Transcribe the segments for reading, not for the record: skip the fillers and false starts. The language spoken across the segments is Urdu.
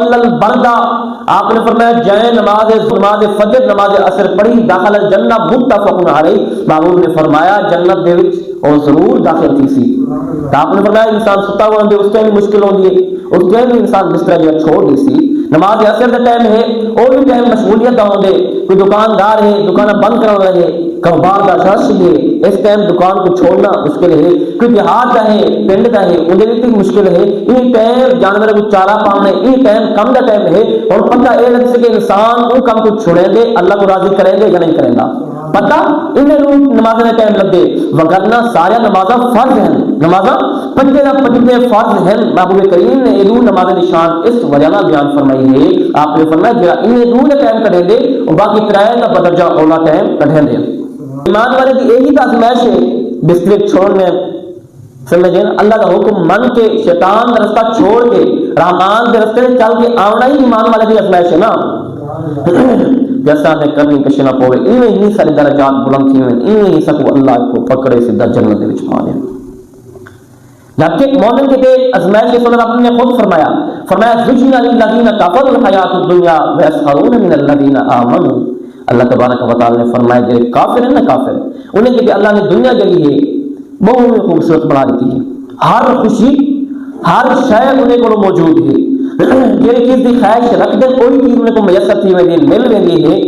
البردہ آپ نے فرمایا جائے نماز فجر نماز عصر پڑھی داخل الجنہ متفق علیہ، محبوب نے فرمایا جنت دے وچ اور ضرور داخل تھی سی۔ آپ نے فرمایا انسان ستا ہوا ہوندے اس ٹائم مشکل ہوندی ہے، اس ٹائم انسان بستر جو چھوڑ دی سی، نماز عصر کا ٹائم ہے اور بھی ٹائم مشغولیت دا ہوندے، کوئی دکاندار ہے دکانہ بند کرا ہوا ہے، کاروبار کا رش ہے، اس ٹائم دکان کو چھوڑنا مشکل ہے، کوئی دیہات کا ہے پنڈ کا ہے اندر بھی مشکل ہے، یہ ٹائم جانور کو چارہ پاؤنے یہ ٹائم کم کا ٹائم ہے، اور پتہ یہ لگ سکے انسان وہ کم کو چھوڑیں گے اللہ کو راضی کریں گے یا نہیں کریں گا، پتہ انہیں لوگ نماز میں ٹائم لگ دے وگرنہ سارا نمازہ فرض ہیں، نمازہ پنجے فرض ہیں۔ محبوب کریم نے یہ نماز نشان اس وجہ نہ بیان فرمائی ہے، آپ نے فرمایا جہاں انہیں دور ٹائم کٹیں گے اور باقی کرائے کا بدرجہ اولا ٹائم کٹیں گے۔ ایمان والے کی یہی آزمائش ہے بستر چھوڑنے سمجھیں اللہ کا حکم من کے شیطان کا رستہ چھوڑ کے رحمان کے رستے چل کے آنا ہی ایمان والے کی آزمائش ہے نا۔ جیسا نے کرنی کشنا پوے انہیں ہی سارے درجات بلند کیے ہیں، انہیں ہی سکو اللہ کو پکڑے سیدھا جنت دے وچ پا دے۔ جبکہ مومن کے لیے آزمائش کی صورت آپ نے خود فرمایا زجن للذین کفروا الحیات الدنیا ویسخرون من الذین آمنوا۔ اللہ تبارک و تعالی نے فرمایا جو کافر ہیں نا کافر انہیں کہ اللہ نے دنیا جلی ہے بہت خوبصورت بنا دیتی ہے، ہر خوشی ہر شے انہیں کو موجود ہے، جہی چیز کی خواہش رکھ دے کوئی چیز انہیں کو میسر تھی ہوئی مل رہی ہے۔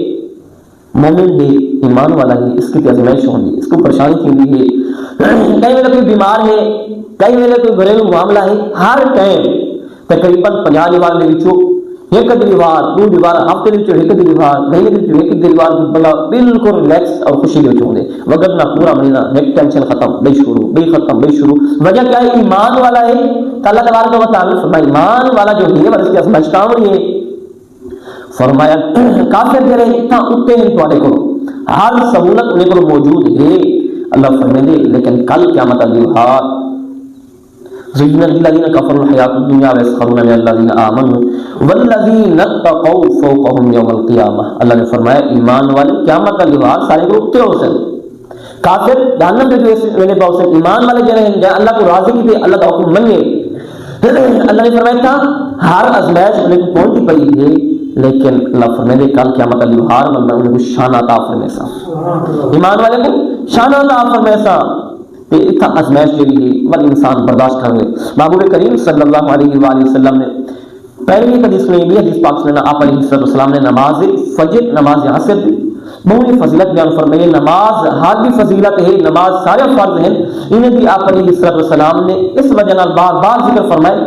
مومن ہے ایمان والا ہے اس کی آزمائش ہوگی، اس کو پریشانی کی ہوئی ہے، کئی ویلے کوئی بیمار ہے کئی ویلے کوئی گھریلو معاملہ ہے، ہر ٹائم تقریباً 50 دیوار کے وچوں ایک دیوار دو دیوار ہفتے ایک دیوار مہینے ایک دیوار بندہ بالکل ریلیکس اور خوشی کے ہوتے وگرنہ پورا مہینہ ایک ٹینشن ختم بے شروع بے ختم بے شروع۔ وجہ کیا ہے؟ ایمان والا ہے تو اللہ تبارک و تعالی فرمایا ایمان والا جو ہے اس کی آزمائش کام ہے، فرمایا کافر جو رہے اتنا اٹھتے ہیں تمہارے کو ہر سہولت انہیں کو موجود ہے، اللہ فرمائے لیکن کل قیامت الہار زین للذین کفروا الحیات الدنیا ویسخرون من الذین آمنوا والذین اتقوا فوقهم یوم القیامہ۔ اللہ نے فرمایا ایمان والے قیامت کا لباس سارے کو اٹھتے ہو سن، کافر جہنم میں جو میرے پاس سے ایمان والے جو ہیں اللہ کو راضی کی تھے اللہ کا حکم منے۔ اللہ نے فرمایا تھا ہر آزمائش انہیں کو پہنچی پئی ہے لیکن اللہ فرمائے کل قیامت کا لباس بندہ انہیں کو شان عطا فرمائے سا، ایمان والے کو شان عطا فرمائے سا اتنا آزمائش جڑی ہے بل انسان برداشت کر لے۔ محبوب کریم صلی اللہ علیہ وآلہ وسلم نے پہلی حدیث میں بھی حدیث پاک میں آپ علیہ السلام نے نماز فجر نماز عصر دی بہت فضیلت بیان فرمائی، نماز ہر بھی فضیلت ہے، نماز سارے فرض ہیں، انہیں بھی آپ علیہ السلام نے اس وجہ بار بار ذکر فرمائے۔